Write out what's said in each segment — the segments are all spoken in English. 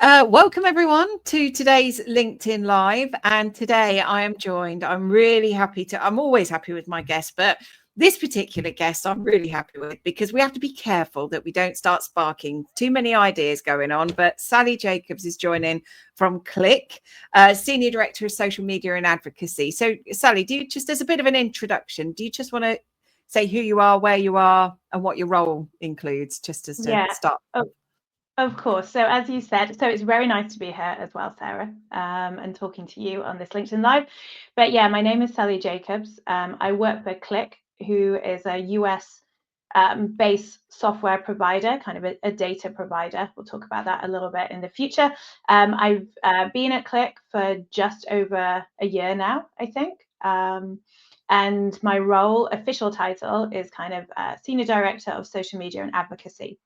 Welcome everyone to today's LinkedIn Live. And today I am joined. I'm always happy with my guests, but this particular guest I'm really happy with because we have to be careful that we don't start sparking too many ideas going on. But Sally Jacobs is joining from Click, Senior Director of Social Media and Advocacy. So, Sally, do you just, as a bit of an introduction, do you just want to say who you are, where you are, and what your role includes, just as to Yeah, start? of course. So as you said, so it's very nice to be here as well, Sarah, and talking to you on this LinkedIn Live. But yeah, my name is Sally Jacobs. I work for Click, who is a US based software provider, kind of a data provider. We'll talk about that a little bit in the future. I've been at Click for just over a year now, I think. And my role, official title, is kind of Senior Director of Social Media and Advocacy,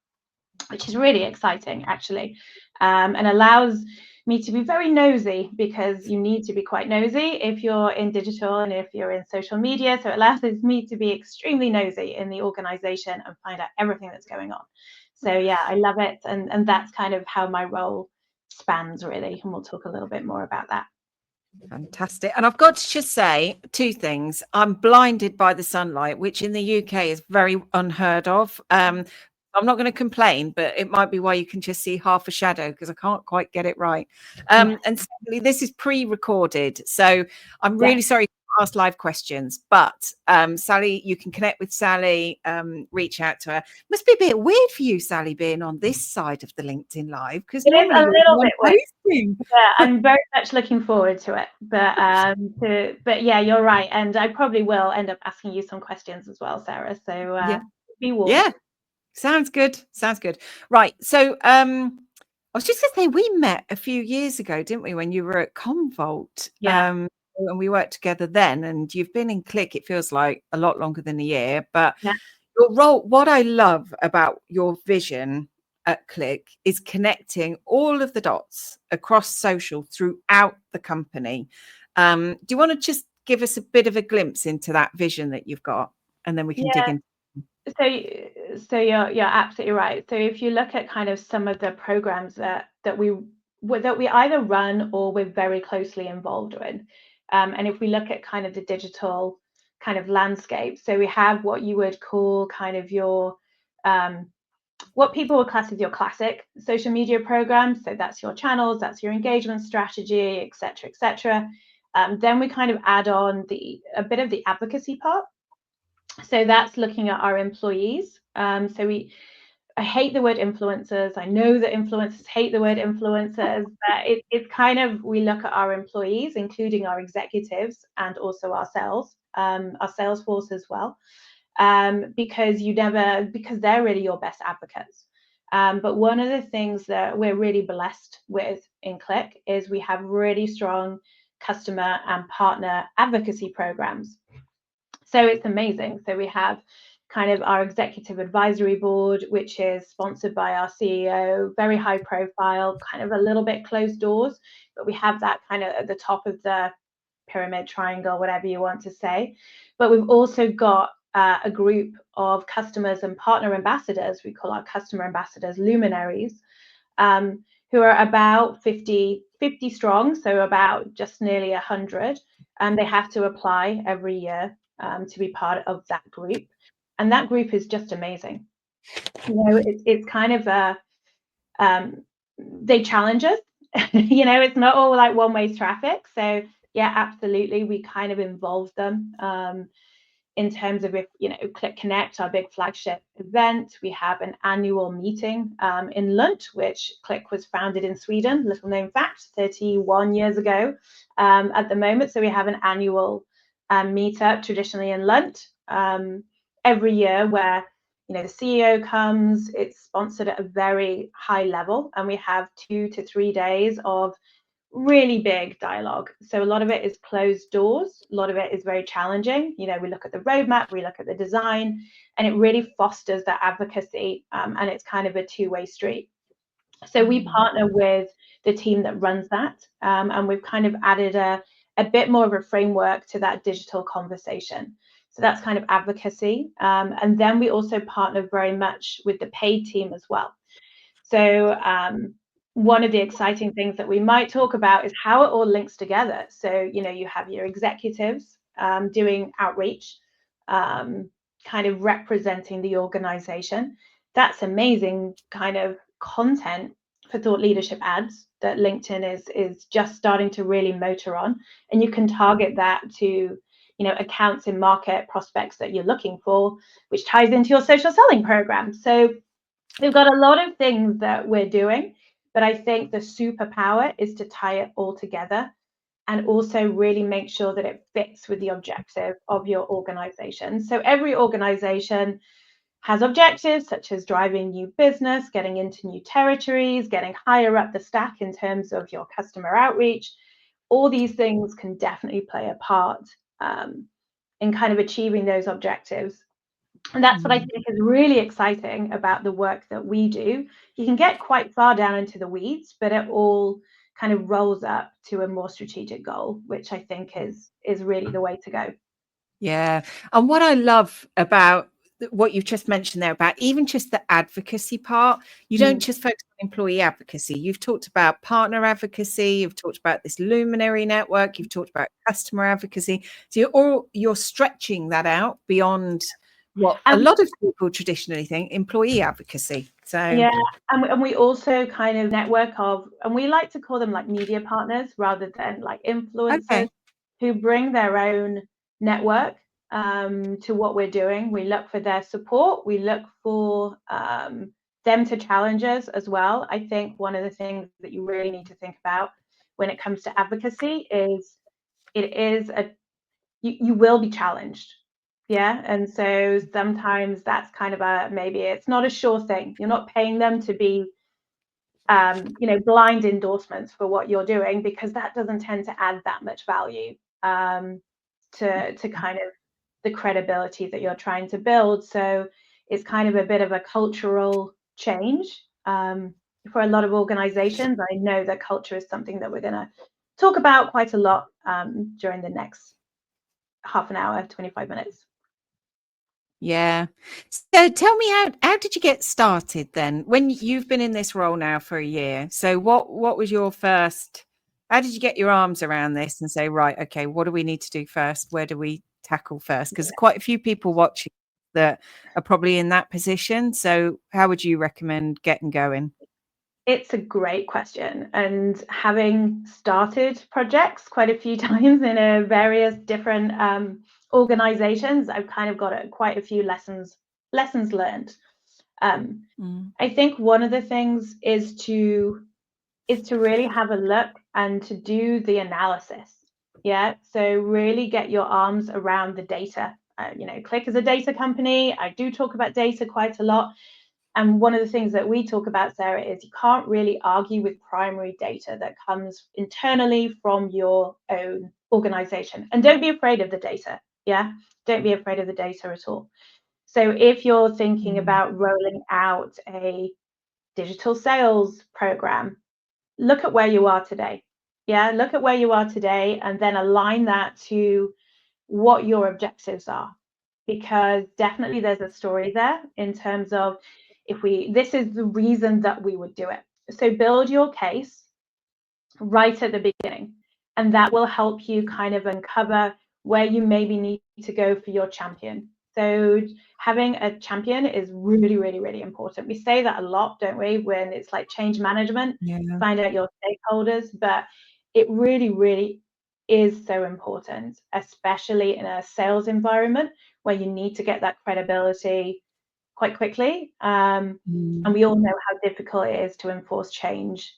which is really exciting actually, and allows me to be very nosy, because you need to be quite nosy if you're in digital and if you're in social media. So it allows me to be extremely nosy in the organization and find out everything that's going on. So yeah, I love it, and that's kind of how my role spans really, and we'll talk a little bit more about that. Fantastic. And I've got to just say two things. I'm blinded by the sunlight, which in the UK is very unheard of. I'm not going to complain, but it might be why you can just see half a shadow because I can't quite get it right. Yeah, And secondly, this is pre-recorded, so I'm yeah. really sorry to ask live questions. But Sally, you can connect with Sally, reach out to her. Must be a bit weird for you, Sally, being on this side of the LinkedIn Live, because It is a normally you're the little one bit weird. hosting. Yeah, I'm very much looking forward to it. But yeah, you're right, and I probably will end up asking you some questions as well, Sarah. So Yeah. be warned. Yeah. Sounds good. Sounds good. Right. So I was just gonna say we met a few years ago, didn't we, when you were at Convolt? Yeah, And we worked together then, and you've been in Click, it feels like a lot longer than a year. But yeah, your role, what I love about your vision at Click is connecting all of the dots across social throughout the company. Do you want to just give us a bit of a glimpse into that vision that you've got, and then we can dig yeah. in? So you're absolutely right. So if you look at kind of some of the programs that we either run or we're very closely involved in, and if we look at kind of the digital kind of landscape, so we have what you would call kind of your what people would class as your classic social media programs. So that's your channels, that's your engagement strategy, et cetera, et cetera. Then we kind of add on a bit of the advocacy part. So that's looking at our employees. I hate the word influencers. I know that influencers hate the word influencers, but it's kind of, we look at our employees, including our executives and also ourselves, our sales force as well, because they're really your best advocates. But one of the things that we're really blessed with in Click is we have really strong customer and partner advocacy programs. So it's amazing. So we have kind of our executive advisory board, which is sponsored by our CEO, very high profile, kind of a little bit closed doors, but we have that kind of at the top of the pyramid, triangle, whatever you want to say. But we've also got a group of customers and partner ambassadors. We call our customer ambassadors luminaries, who are about 50 strong, so about just nearly 100, and they have to apply every year to be part of that group. And that group is just amazing. It's kind of they challenge us. It's not all like one-way traffic. So yeah, absolutely, we kind of involve them in terms of, if Click Connect, our big flagship event, we have an annual meeting in Lund, which Click was founded in Sweden, little known fact, 31 years ago at the moment. So we have an annual meetup traditionally in Lund every year, where the CEO comes. It's sponsored at a very high level, and we have 2 to 3 days of really big dialogue. So a lot of it is closed doors. A lot of it is very challenging. We look at the roadmap, we look at the design, and it really fosters that advocacy. And it's kind of a two-way street. So we partner with the team that runs that, and we've kind of added a bit more of a framework to that digital conversation. So that's kind of advocacy. And then we also partner very much with the paid team as well. So one of the exciting things that we might talk about is how it all links together. So, you have your executives doing outreach, kind of representing the organization. That's amazing kind of content for thought leadership ads that LinkedIn is just starting to really motor on. And you can target that to, accounts in market, prospects that you're looking for, which ties into your social selling program. So we've got a lot of things that we're doing, but I think the superpower is to tie it all together and also really make sure that it fits with the objective of your organization. So every organization has objectives such as driving new business, getting into new territories, getting higher up the stack in terms of your customer outreach. All these things can definitely play a part in kind of achieving those objectives. And that's what I think is really exciting about the work that we do. You can get quite far down into the weeds, but it all kind of rolls up to a more strategic goal, which I think is really the way to go. Yeah. And what I love about what you've just mentioned there about even just the advocacy part, you don't just focus on employee advocacy. You've talked about partner advocacy. You've talked about this Luminary network. You've talked about customer advocacy. So you're stretching that out beyond what a lot of people traditionally think employee advocacy. So yeah, and we also kind of network of, and we like to call them like media partners rather than like influencers who bring their own network to what we're doing. We look for their support. We look for them to challenge us as well. I think one of the things that you really need to think about when it comes to advocacy is you will be challenged. Yeah. And so sometimes that's kind of maybe it's not a sure thing. You're not paying them to be, blind endorsements for what you're doing, because that doesn't tend to add that much value to kind of the credibility that you're trying to build. So it's kind of a bit of a cultural change for a lot of organizations. I know that culture is something that we're going to talk about quite a lot during the next half an hour, 25 minutes. Yeah. So tell me, how did you get started then? When you've been in this role now for a year, so what was your first? How did you get your arms around this and say, right, okay, what do we need to do first? Where do we tackle first? Because quite a few people watching that are probably in that position. So how would you recommend getting going? It's a great question, and having started projects quite a few times in various different organizations, I've kind of got quite a few lessons learned. I think one of the things is to really have a look and to do the analysis. Yeah, so really get your arms around the data. Click is a data company. I do talk about data quite a lot. And one of the things that we talk about, Sarah, is you can't really argue with primary data that comes internally from your own organization. And don't be afraid of the data. Yeah, don't be afraid of the data at all. So if you're thinking about rolling out a digital sales program, look at where you are today. Yeah, look at where you are today and then align that to what your objectives are. Because definitely there's a story there in terms of this is the reason that we would do it. So build your case right at the beginning, and that will help you kind of uncover where you maybe need to go for your champion. So having a champion is really, really, really important. We say that a lot, don't we, when it's like change management, find out your stakeholders, but it really, really is so important, especially in a sales environment where you need to get that credibility quite quickly. And we all know how difficult it is to enforce change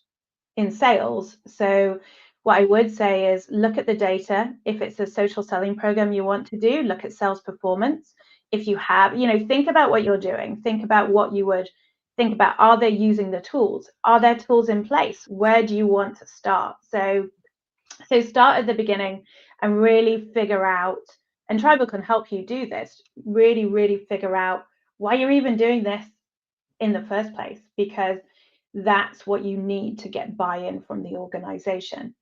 in sales. So what I would say is look at the data. If it's a social selling program you want to do, look at sales performance. If you have, think about what you're doing. Think about what you would think about. Are they using the tools? Are there tools in place? Where do you want to start? So start at the beginning and really figure out, and Tribal can help you do this, really, really figure out why you're even doing this in the first place, because that's what you need to get buy-in from the organization.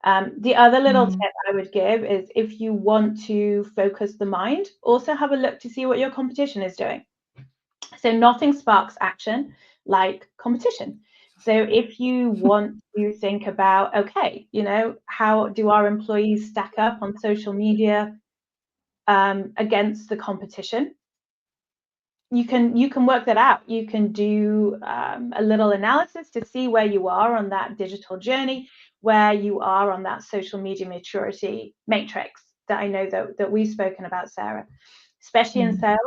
The other little tip I would give is if you want to focus the mind, also have a look to see what your competition is doing. So nothing sparks action like competition. So if you want to think about, okay, you know, how do our employees stack up on social media against the competition? You can work that out. You can do a little analysis to see where you are on that digital journey, where you are on that social media maturity matrix that I know that we've spoken about, Sarah, especially in sales.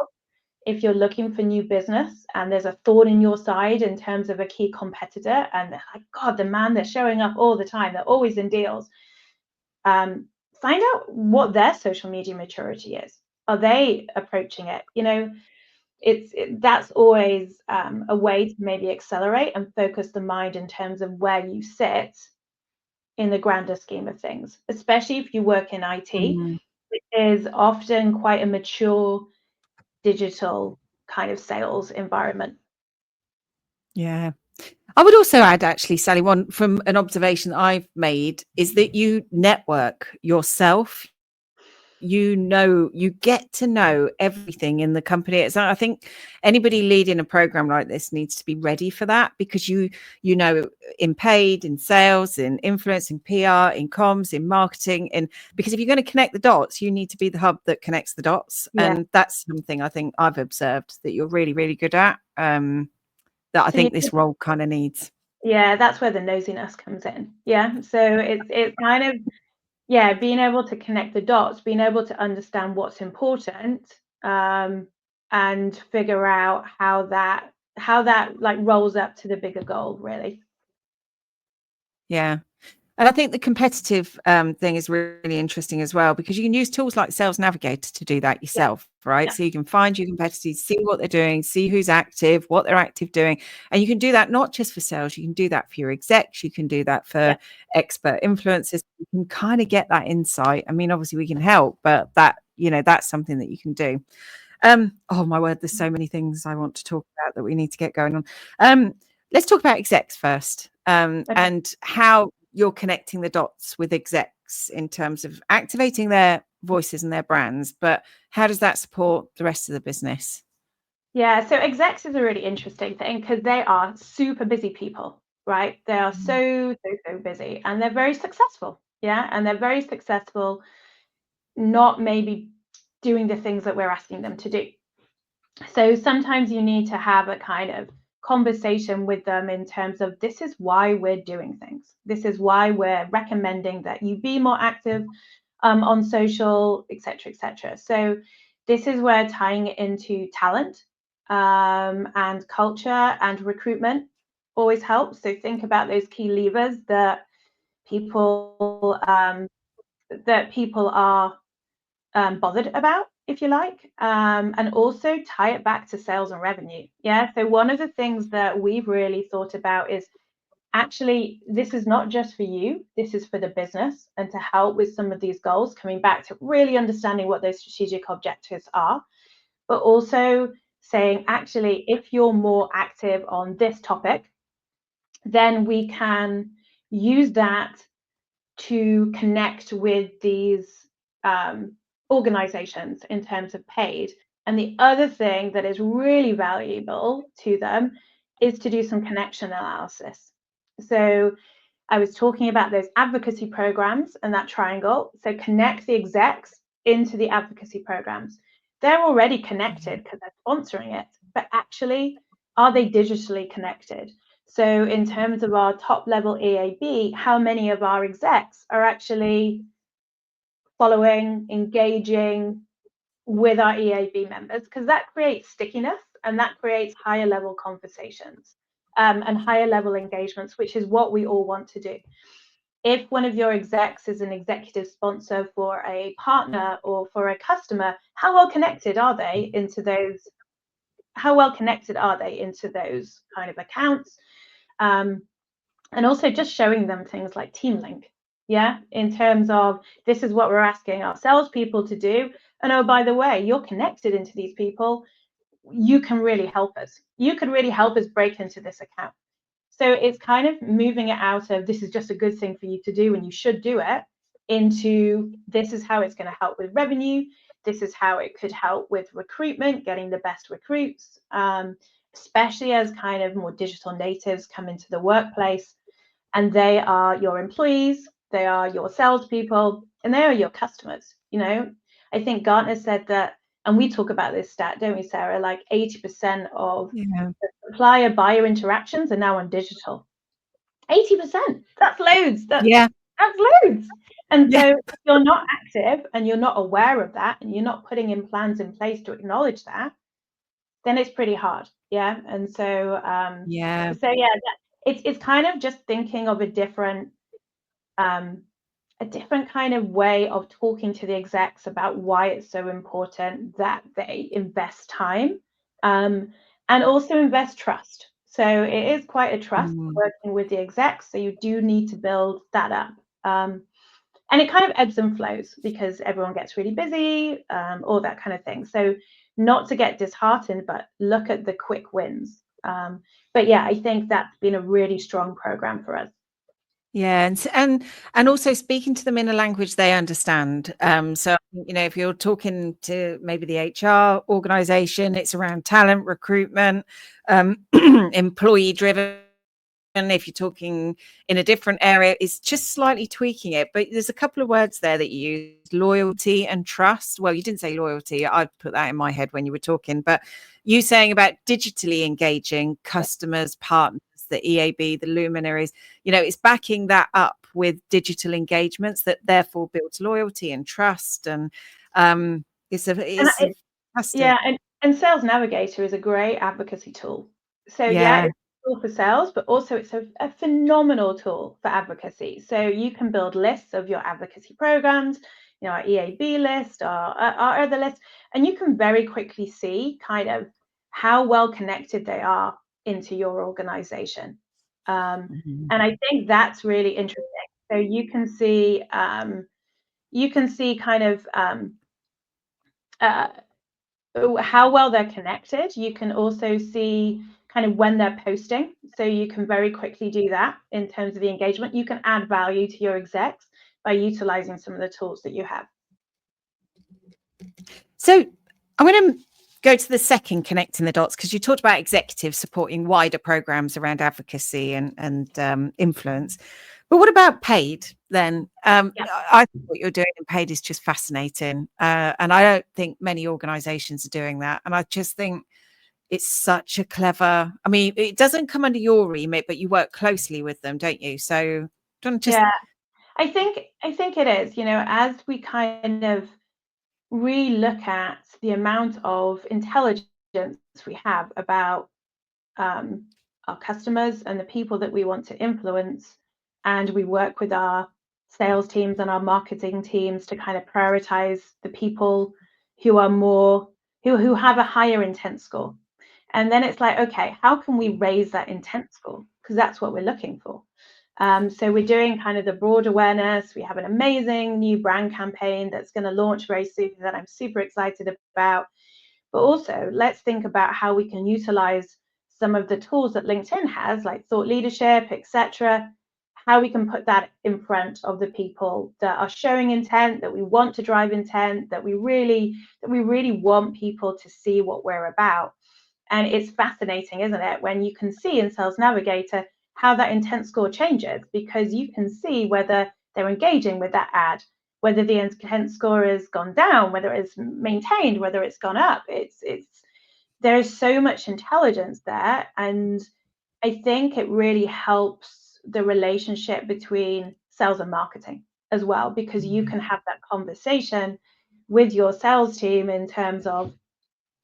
If you're looking for new business and there's a thorn in your side in terms of a key competitor, and they're like, God, they're showing up all the time, they're always in deals. Find out what their social media maturity is. Are they approaching it? You know, that's always a way to maybe accelerate and focus the mind in terms of where you sit in the grander scheme of things, especially if you work in IT, which is often quite a mature digital kind of sales environment. Yeah. I would also add, actually, Sally, one from an observation I've made is that you network yourself. You get to know everything in the company. So I think anybody leading a program like this needs to be ready for that, because you know, in paid, in sales, in influence, in PR, in comms, in marketing, and because if you're going to connect the dots, you need to be the hub that connects the dots. Yeah. And that's something I think I've observed that you're really, really good at. That I think this role kind of needs. Yeah, that's where the nosiness comes in. Yeah, so it's kind of, yeah, being able to connect the dots, being able to understand what's important, and figure out how that like rolls up to the bigger goal, really. Yeah. And I think the competitive thing is really interesting as well, because you can use tools like Sales Navigator to do that yourself, right? Yeah. So you can find your competitors, see what they're doing, see who's active, what they're active doing. And you can do that not just for sales, you can do that for your execs, you can do that for expert influencers. You can kind of get that insight. I mean, obviously we can help, but that, you know, that's something that you can do. Oh my word, there's so many things I want to talk about that we need to get going on. Let's talk about execs first, and how you're connecting the dots with execs in terms of activating their voices and their brands, but how does that support the rest of the business? Yeah, so execs is a really interesting thing because they are super busy people, right? They are so busy, and they're very successful. Yeah, and they're very successful, not maybe doing the things that we're asking them to do. So sometimes you need to have a kind of conversation with them in terms of, this is why we're doing things. This is why we're recommending that you be more active on social, etc., etc. So this is where tying it into talent and culture and recruitment always helps. So think about those key levers that people are bothered about, if you like, and also tie it back to sales and revenue. Yeah, so one of the things that we've really thought about is, actually, this is not just for you, this is for the business, and to help with some of these goals, coming back to really understanding what those strategic objectives are, but also saying, actually, if you're more active on this topic, then we can use that to connect with these organizations in terms of paid. And the other thing that is really valuable to them is to do some connection analysis. So I was talking about those advocacy programs and that triangle. So connect the execs into the advocacy programs. They're already connected because they're sponsoring it, but actually, are they digitally connected? So in terms of our top level EAB, how many of our execs are actually following, engaging with our EAB members? Because that creates stickiness and that creates higher level conversations and higher level engagements, which is what we all want to do. If one of your execs is an executive sponsor for a partner or for a customer, how well connected are they into those? How well connected are they into those kind of accounts? And also just showing them things like TeamLink, yeah, in terms of, this is what we're asking our salespeople to do. And oh, by the way, you're connected into these people. You can really help us. You could really help us break into this account. So it's kind of moving it out of, this is just a good thing for you to do and you should do it, into, this is how it's going to help with revenue. This is how it could help with recruitment, getting the best recruits. especially as kind of more digital natives come into the workplace, and they are your employees, they are your salespeople, and they are your customers. I think Gartner said that, and we talk about this stat, don't we, Sarah? Like 80% of the supplier-buyer interactions are now on digital. 80%. That's loads. That's loads. And so if you're not active and you're not aware of that, and you're not putting in plans in place to acknowledge that, then it's pretty hard. Yeah. And so it's kind of just thinking of a different kind of way of talking to the execs about why it's so important that they invest time and also invest trust. So it is quite a trust working with the execs. So you do need to build that up. And it kind of ebbs and flows because everyone gets really busy, all that kind of thing. So not to get disheartened, but look at the quick wins. But yeah, I think that's been a really strong program for us. Yeah, and also speaking to them in a language they understand. So if you're talking to maybe the HR organization, it's around talent recruitment, employee driven. And if you're talking in a different area, it's just slightly tweaking it. But there's a couple of words there that you use: loyalty and trust. Well, you didn't say loyalty. I'd put that in my head when you were talking, but you saying about digitally engaging customers, partners, the EAB, the luminaries, it's backing that up with digital engagements that therefore builds loyalty and trust. And it's fantastic. Yeah, and Sales Navigator is a great advocacy tool. So it's a tool for sales, but also it's a phenomenal tool for advocacy. So you can build lists of your advocacy programs, our EAB list, our other list, and you can very quickly see kind of how well connected they are into your organization. And I think that's really interesting. So you can see kind of how well they're connected. You can also see kind of when they're posting. So you can very quickly do that in terms of the engagement. You can add value to your execs by utilizing some of the tools that you have. So I'm going to go to the second connecting the dots, because you talked about executives supporting wider programs around advocacy and influence. But what about paid then? I think what you're doing in paid is just fascinating. And I don't think many organizations are doing that. And I just think it's such a clever, it doesn't come under your remit, but you work closely with them, don't you? So don't just... Yeah, I think it is, as we kind of re-look at the amount of intelligence we have about our customers and the people that we want to influence, and we work with our sales teams and our marketing teams to kind of prioritize the people who are who have a higher intent score. And then it's like, okay, how can we raise that intent score? Because that's what we're looking for. So we're doing kind of the broad awareness. We have an amazing new brand campaign that's going to launch very soon that I'm super excited about. But also, let's think about how we can utilize some of the tools that LinkedIn has, like thought leadership, etc., how we can put that in front of the people that are showing intent, that we want to drive intent, that we really want people to see what we're about. And it's fascinating, isn't it, when you can see in Sales Navigator how that intent score changes, because you can see whether they're engaging with that ad, whether the intent score has gone down, whether it's maintained, whether it's gone up. There is so much intelligence there, and I think it really helps the relationship between sales and marketing as well, because you can have that conversation with your sales team in terms of,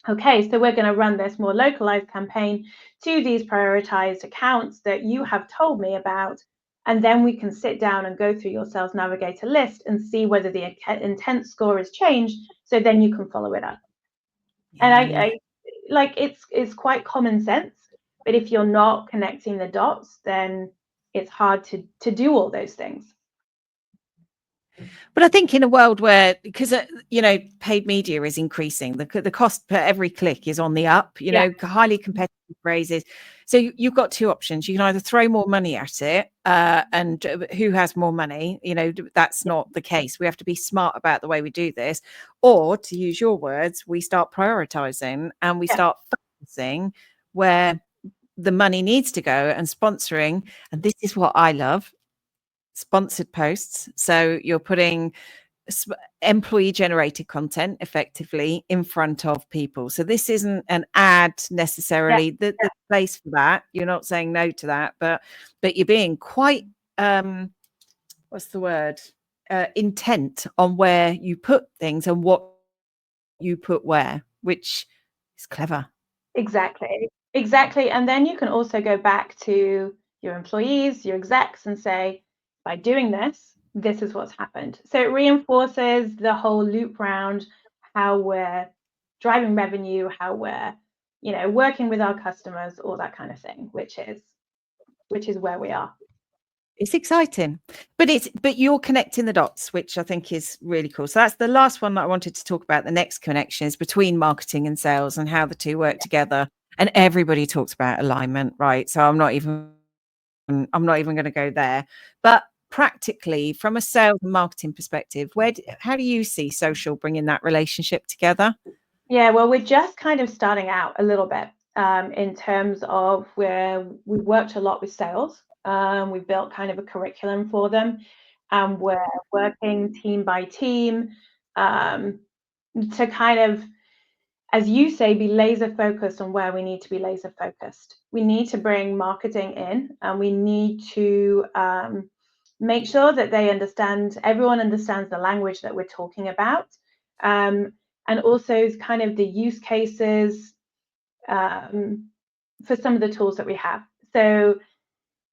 okay, so we're going to run this more localized campaign to these prioritized accounts that you have told me about. And then we can sit down and go through your Sales Navigator list and see whether the intent score has changed. So then you can follow it up. And I like, it's quite common sense, but if you're not connecting the dots, then it's hard to do all those things. But I think in a world where, because paid media is increasing, the cost per every click is on the up, highly competitive phrases. So you've got two options. You can either throw more money at it, and who has more money? That's not the case. We have to be smart about the way we do this. Or, to use your words, we start prioritizing and we start focusing where the money needs to go, and sponsoring, and this is what I love, sponsored posts. So you're putting employee generated content effectively in front of people. So this isn't an ad necessarily. The place for that, you're not saying no to that, but you're being quite what's the word, intent on where you put things and what you put where, which is clever. Exactly. And then you can also go back to your employees, your execs, and say, by doing this, this is what's happened. So it reinforces the whole loop round how we're driving revenue, how we're, you know, working with our customers, all that kind of thing, which is where we are. It's exciting, but you're connecting the dots, which I think is really cool. So that's the last one that I wanted to talk about. The next connection is between marketing and sales and how the two work together. And everybody talks about alignment, right? So I'm not even going to go there. But practically, from a sales and marketing perspective, how do you see social bringing that relationship together? Yeah, well, we're just kind of starting out a little bit in terms of where we worked a lot with sales. We built kind of a curriculum for them, and we're working team by team to kind of, as you say, be laser focused on where we need to be laser focused. We need to bring marketing in, and we need to make sure that everyone understands the language that we're talking about. And also kind of the use cases for some of the tools that we have. So,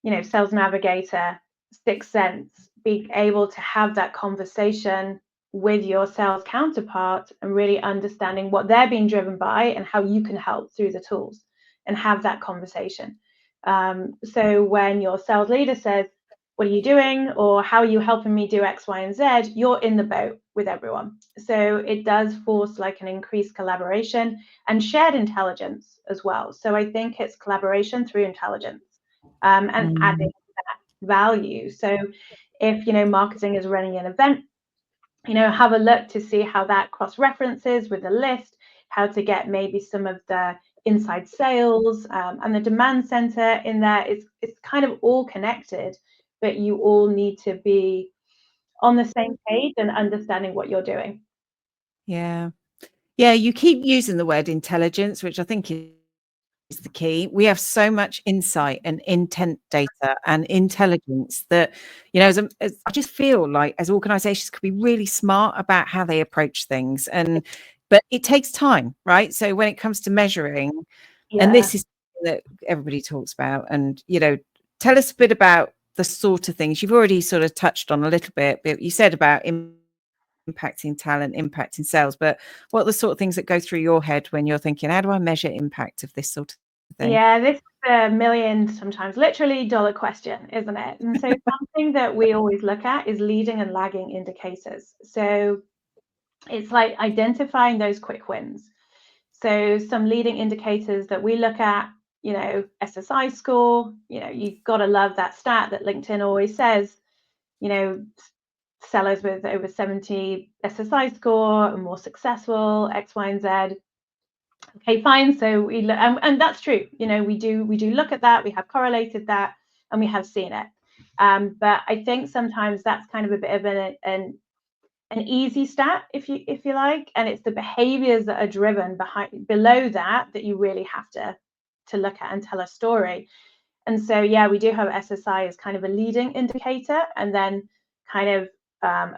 you know, Sales Navigator, 6sense, being able to have that conversation with your sales counterpart and really understanding what they're being driven by and how you can help through the tools and have that conversation. So when your sales leader says, what are you doing? Or how are you helping me do X, Y, and Z? You're in the boat with everyone. So it does force like an increased collaboration and shared intelligence as well. So I think it's collaboration through intelligence and adding that value. So if, you know, marketing is running an event, you know, have a look to see how that cross-references with the list, how to get maybe some of the inside sales and the demand center in there. It's kind of all connected, but you all need to be on the same page and understanding what you're doing. Yeah, you keep using the word intelligence, which I think is the key. We have so much insight and intent data and intelligence that, you know, as I just feel like as organizations could be really smart about how they approach things, but it takes time, right? So when it comes to measuring, and this is that everybody talks about, and, you know, tell us a bit about the sort of things you've already sort of touched on a little bit, but you said about impacting talent, impacting sales, but what are the sort of things that go through your head when you're thinking, how do I measure impact of this sort of thing? Yeah, this is a million, sometimes literally dollar question, isn't it? And so something that we always look at is leading and lagging indicators. So it's like identifying those quick wins. So some leading indicators that we look at, you know, SSI score, you know, you've got to love that stat that LinkedIn always says, you know, sellers with over 70 SSI score are more successful, X, Y, and Z. Okay, fine. So we look, and that's true. You know, we do look at that. We have correlated that, and we have seen it. But I think sometimes that's kind of a bit of an easy stat, if you like, and it's the behaviors that are driven below that you really have to look at and tell a story. And so, yeah, we do have SSI as kind of a leading indicator, and then kind of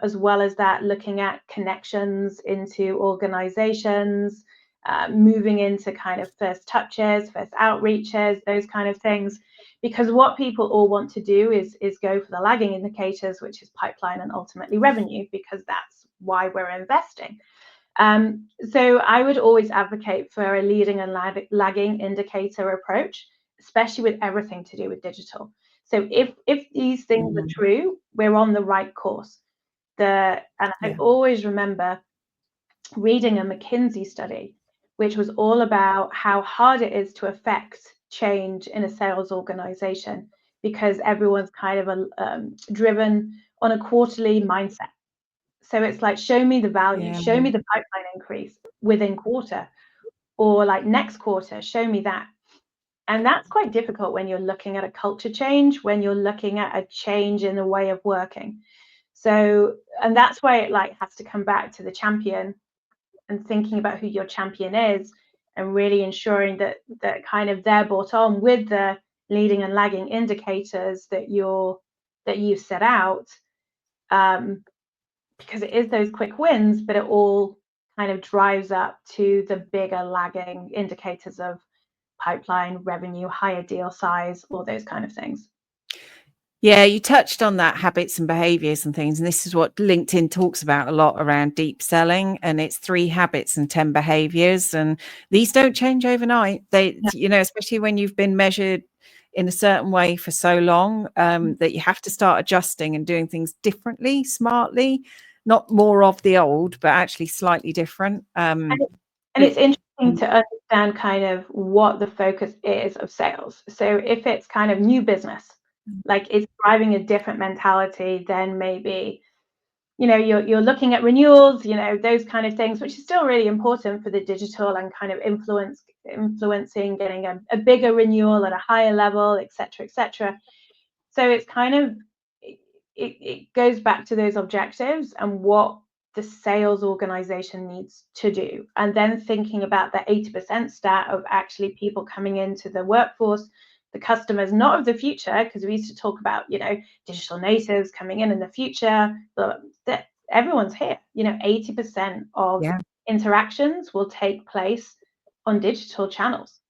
as well as that, looking at connections into organizations, moving into kind of first touches, first outreaches, those kind of things. Because what people all want to do is go for the lagging indicators, which is pipeline and ultimately revenue, because that's why we're investing. So I would always advocate for a leading and lagging indicator approach, especially with everything to do with digital. So if these things are true, we're on the right course. I always remember reading a McKinsey study, which was all about how hard it is to affect change in a sales organization, because everyone's kind of driven on a quarterly mindset. So it's like, show me the value, show me the pipeline increase within quarter, or like next quarter, show me that. And that's quite difficult when you're looking at a culture change, when you're looking at a change in the way of working. So, and that's why it like has to come back to the champion and thinking about who your champion is, and really ensuring that kind of they're brought on with the leading and lagging indicators that you've set out, because it is those quick wins, but it all kind of drives up to the bigger lagging indicators of pipeline, revenue, higher deal size, all those kind of things. Yeah, you touched on that, habits and behaviors and things. And this is what LinkedIn talks about a lot around deep selling. And it's 3 habits and 10 behaviors. And these don't change overnight. They, you know, especially when you've been measured in a certain way for so long, that you have to start adjusting and doing things differently, smartly, not more of the old, but actually slightly different. And it's interesting to understand kind of what the focus is of sales. So if it's kind of new business, like it's driving a different mentality, then maybe, you know, you're looking at renewals, you know, those kind of things, which is still really important for the digital and kind of influencing, getting a bigger renewal at a higher level, et cetera. So it's kind of, it goes back to those objectives and what the sales organization needs to do. And then thinking about the 80% stat of actually people coming into the workforce, the customers, not of the future, because we used to talk about, you know, digital natives coming in the future, but that everyone's here. You know, 80% of interactions will take place on digital channels.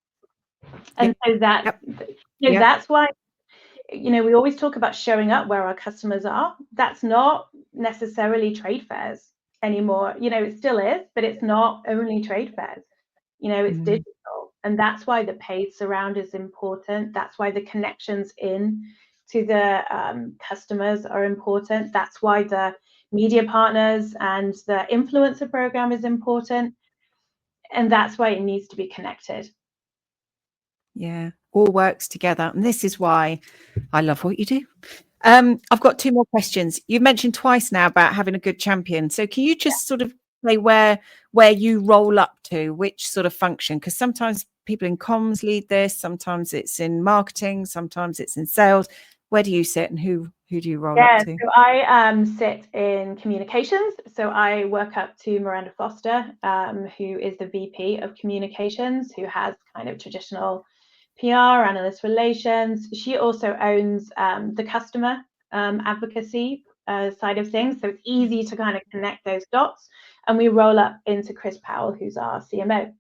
And so that, you know, that's why, you know, we always talk about showing up where our customers are. That's not necessarily trade fairs anymore. You know, it still is, but it's not only trade fairs. You know, it's digital. And that's why the paid surround is important. That's why the connections in to the customers are important. That's why the media partners and the influencer program is important. And that's why it needs to be connected. Yeah, all works together. And this is why I love what you do. I've got 2 more questions. You mentioned twice now about having a good champion. So can you just sort of say where you roll up to, which sort of function? Because sometimes people in comms lead this, sometimes it's in marketing, sometimes it's in sales. Where do you sit and who do you roll up to? So I sit in communications. So I work up to Miranda Foster, who is the VP of communications, who has kind of traditional PR, analyst relations. She also owns the customer advocacy side of things. So it's easy to kind of connect those dots. And we roll up into Chris Powell, who's our CMO.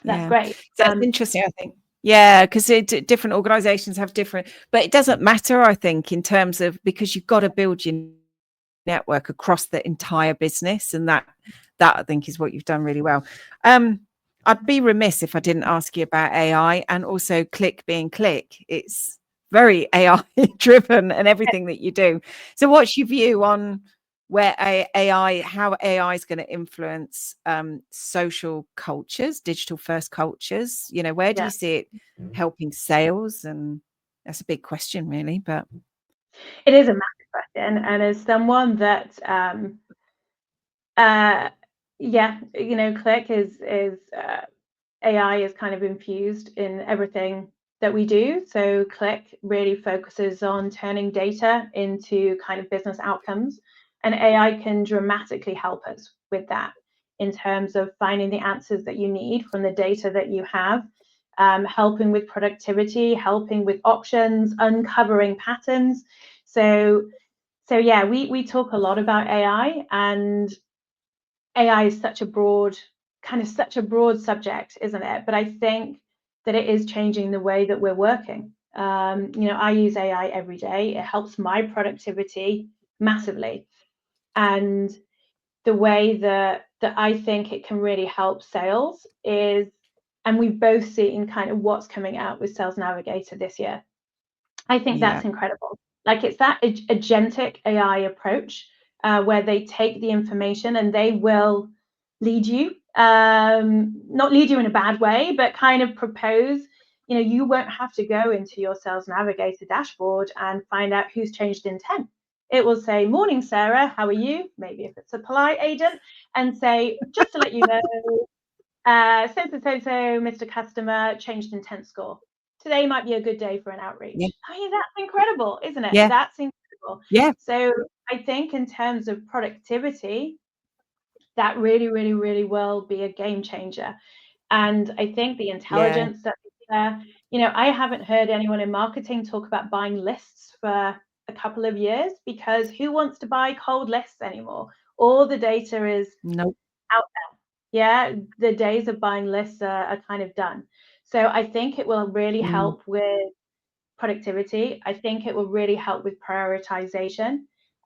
That's great. So that's interesting, I think. Yeah, because different organizations have different, but it doesn't matter, I think, in terms of, because you've got to build your network across the entire business. And that I think is what you've done really well. I'd be remiss if I didn't ask you about AI and also Click being Click. It's very AI driven and everything that you do. So what's your view on where how AI is going to influence social cultures, digital first cultures? You know, where do you see it helping sales? And that's a big question, really, but it is a massive question. And as someone that you know, Click is AI is kind of infused in everything that we do. So Click really focuses on turning data into kind of business outcomes, and AI can dramatically help us with that in terms of finding the answers that you need from the data that you have, helping with productivity, helping with options, uncovering patterns. So yeah, we talk a lot about AI, and AI is such a broad subject, isn't it? But I think that it is changing the way that we're working. You know, I use AI every day. It helps my productivity massively. And the way that I think it can really help sales is, and we've both seen kind of what's coming out with Sales Navigator this year. I think that's incredible. Like, it's that agentic AI approach where they take the information and they will lead you, not lead you in a bad way, but kind of propose, you know, you won't have to go into your Sales Navigator dashboard and find out who's changed intent. It will say, "Morning, Sarah, how are you?" Maybe if it's a polite agent, and say, "Just to let you know, so, Mr. Customer, changed intent score." today might be a good day for an outreach. Yeah. I mean, that's incredible, isn't it? Yeah. That's incredible. Yeah. So I think in terms of productivity, that really, really, really will be a game changer. And I think the intelligence that's there, you know, I haven't heard anyone in marketing talk about buying lists for a couple of years, because who wants to buy cold lists anymore? All the data is Nope. out there. Yeah, the days of buying lists are kind of done. So I think it will really help with productivity. I think it will really help with prioritization.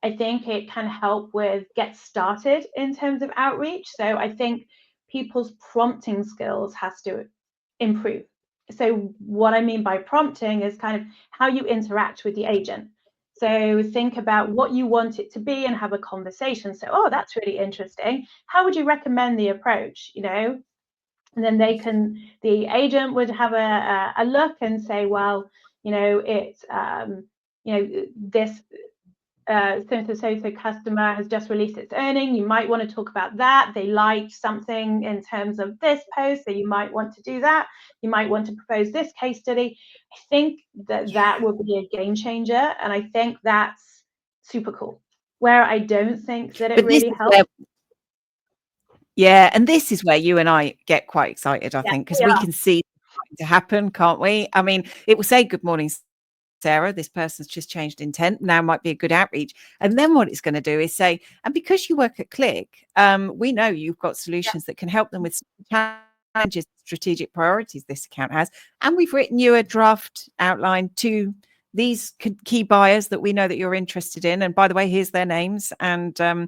I think it can help with get started in terms of outreach. So I think people's prompting skills has to improve. So what I mean by prompting is kind of how you interact with the agent. So think about what you want it to be and have a conversation. So, oh, that's really interesting. How would you recommend the approach? You know, and then the agent would have a look and say, well, you know, it's you know, this so customer has just released its earning. You might want to talk about that. They liked something in terms of this post, so you might want to do that. You might want to propose this case study. I think that will be a game changer, and I think that's super cool. Where I don't think that it really helps. Yeah, and this is where you and I get quite excited, I think, because we can see it to happen, can't we? I mean, it will say, "Good morning, Sarah, this person's just changed intent. Now might be a good outreach." And then what it's going to do is say, and because you work at Click, we know you've got solutions that can help them with challenges, strategic priorities this account has. And we've written you a draft outline to these key buyers that we know that you're interested in. And by the way, here's their names. And I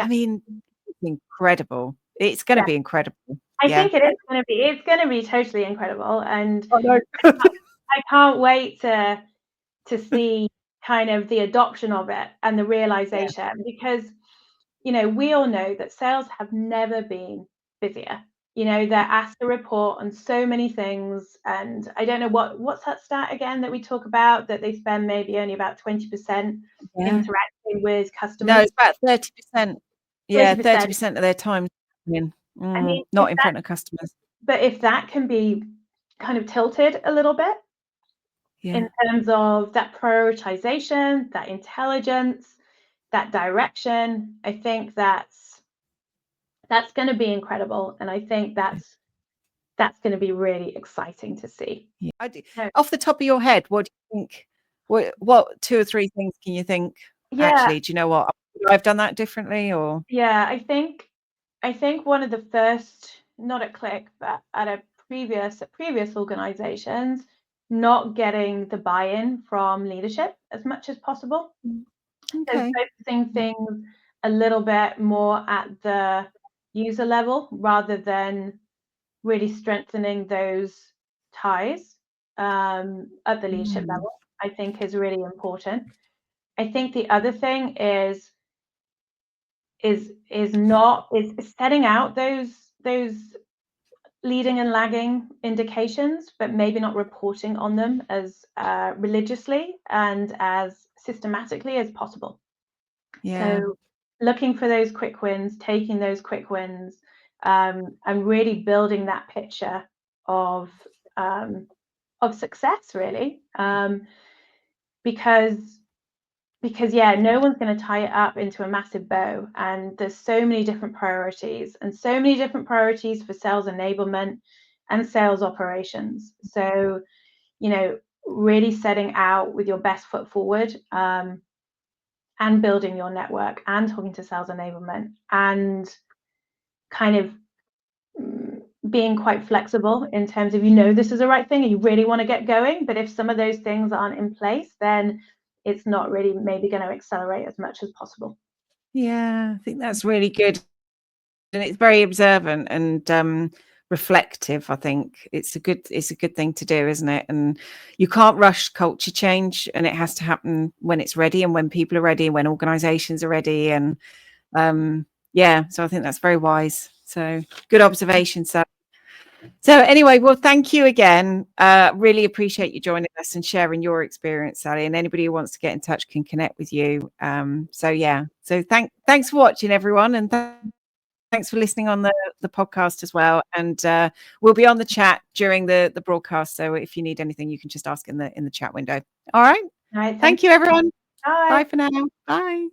mean, it's incredible. It's going to be incredible. I think it is going to be. It's going to be totally incredible. And I can't wait to see kind of the adoption of it and the realization, because, you know, we all know that sales have never been busier. You know, they're asked to report on so many things, and I don't know what's that stat again that we talk about, that they spend maybe only about 20% interacting with customers. No, it's about 30%. Yeah, 30% of their time I mean, not in front of customers. But if that can be kind of tilted a little bit in terms of that prioritization, that intelligence, that direction, I think that's going to be incredible, and I think that's going to be really exciting to see. Off the top of your head, what do you think? What 2 or 3 things can you think? Actually, do you know what? I've done that differently, or I think one of the first, not at Click, but at previous organizations, not getting the buy-in from leadership as much as possible. So focusing things a little bit more at the user level rather than really strengthening those ties at the leadership level, I think is really important. I think the other thing is setting out those leading and lagging indications, but maybe not reporting on them as religiously and as systematically as possible. So looking for those quick wins, taking those quick wins, and really building that picture of success, really, because no one's going to tie it up into a massive bow, and there's so many different priorities for sales enablement and sales operations. So, you know, really setting out with your best foot forward, and building your network and talking to sales enablement and kind of being quite flexible in terms of, you know, this is the right thing and you really want to get going, but if some of those things aren't in place, then it's not really maybe going to accelerate as much as possible. I think that's really good, and it's very observant and reflective. I think it's a good thing to do, isn't it? And you can't rush culture change, and it has to happen when it's ready and when people are ready and when organizations are ready. And so I think that's very wise. So good observation, Sally. So anyway, well, thank you again. Really appreciate you joining us and sharing your experience, Sally. And anybody who wants to get in touch can connect with you. So thanks for watching, everyone, and thanks Thanks for listening on the podcast as well. And we'll be on the chat during the broadcast. So if you need anything, you can just ask in the chat window. All right. All right. Thank you, everyone. Bye. Bye for now. Bye.